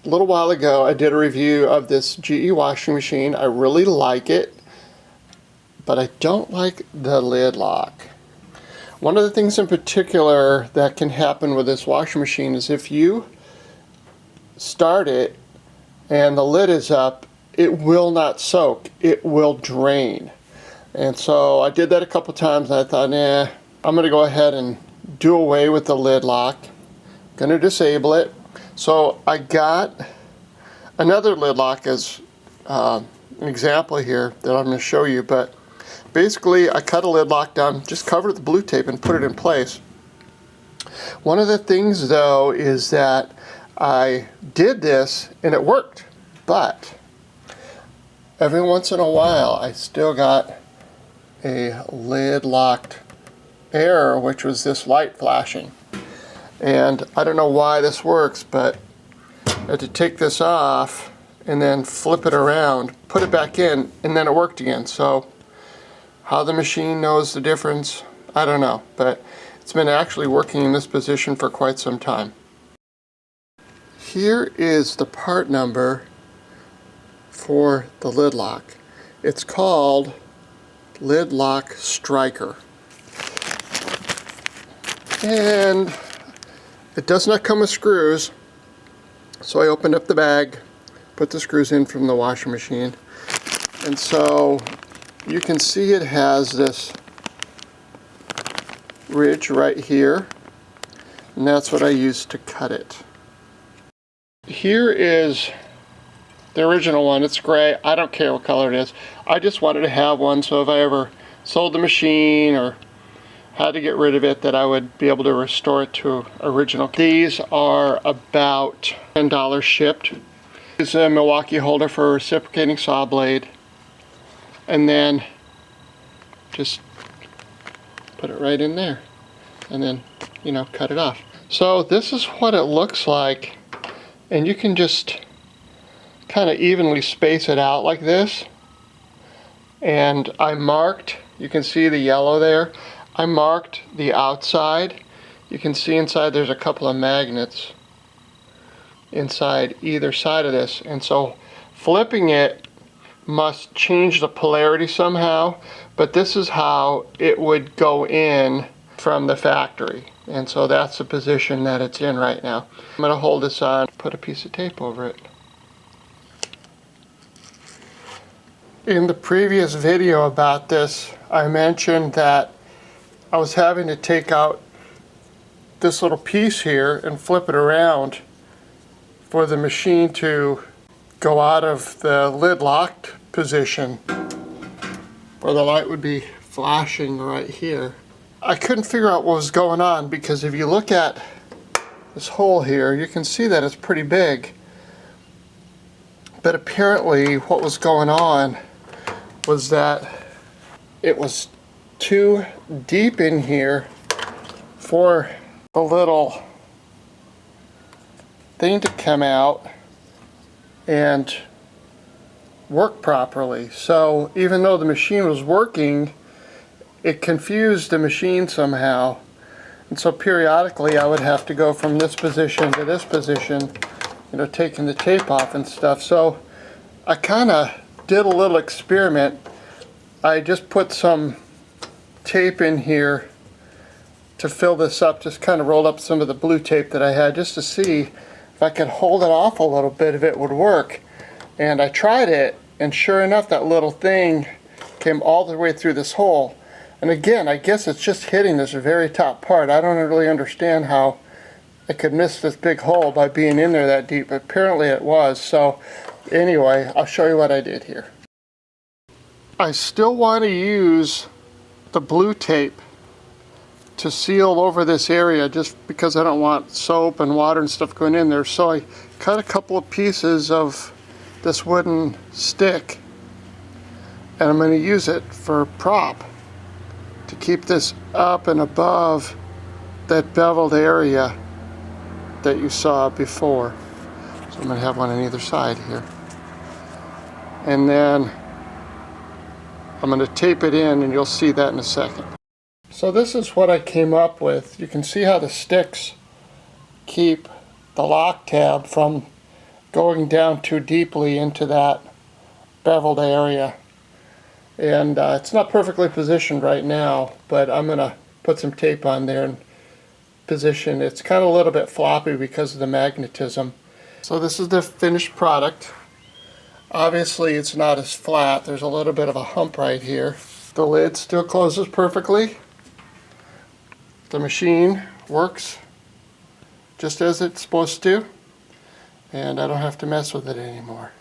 A little while ago I did a review of this GE washing machine. I really like it, but I don't like the lid lock. One of the things in particular that can happen with this washing machine is if you start it and the lid is up, it will not soak, it will drain. And so I did that a couple times and I thought, nah, I'm going to go ahead and do away with the lid lock. I'm going to disable it. So I got another lid lock as an example here that I'm going to show you, but basically I cut a lid lock down, just covered it with blue tape and put it in place. One of the things though is that I did this and it worked, but every once in a while I still got a lid locked error, which was this light flashing. And I don't know why this works, but I had to take this off and then flip it around, put it back in, and then it worked again. So how the machine knows the difference, I don't know, but it's been actually working in this position for quite some time. Here is the part number for the lid lock. It's called Lid Lock Striker. And it does not come with screws, so I opened up the bag, put the screws in from the washing machine, and so you can see it has this ridge right here, and that's what I used to cut it. Here is the original one. It's gray. I don't care what color it is. I just wanted to have one so if I ever sold the machine or had to get rid of it, that I would be able to restore it to original. These are about $10 shipped. It's a Milwaukee holder for a reciprocating saw blade, and then just put it right in there and then, you know, cut it off. So this is what it looks like, and you can just kind of evenly space it out like this. And I marked, you can see the yellow there, I marked the outside. You can see inside there's a couple of magnets inside either side of this, and so flipping it must change the polarity somehow, but this is how it would go in from the factory, and so that's the position that it's in right now. I'm going to hold this on, put a piece of tape over it. In the previous video about this, I mentioned that I was having to take out this little piece here and flip it around for the machine to go out of the lid locked position where the light would be flashing right here. I couldn't figure out what was going on, because if you look at this hole here, you can see that it's pretty big. But apparently what was going on was that it was too deep in here for the little thing to come out and work properly. So even though the machine was working, it confused the machine somehow. And so periodically I would have to go from this position to this position, you know, taking the tape off and stuff. So I kind of did a little experiment. I just put some tape in here to fill this up, just kind of rolled up some of the blue tape that I had just to see if I could hold it off a little bit, if it would work. And I tried it, and sure enough, that little thing came all the way through this hole. And again, I guess it's just hitting this very top part. I don't really understand how I could miss this big hole by being in there that deep, but apparently it was. So anyway, I'll show you what I did here. I still want to use the blue tape to seal over this area, just because I don't want soap and water and stuff going in there. So I cut a couple of pieces of this wooden stick, and I'm going to use it for a prop to keep this up and above that beveled area that you saw before. So I'm going to have one on either side here. And then I'm going to tape it in, and you'll see that in a second. So this is what I came up with. You can see how the sticks keep the lock tab from going down too deeply into that beveled area. And it's not perfectly positioned right now, but I'm going to put some tape on there and position. It's kind of a little bit floppy because of the magnetism. So this is the finished product. Obviously it's not as flat. There's a little bit of a hump right here. The lid still closes perfectly. The machine works just as it's supposed to, and I don't have to mess with it anymore.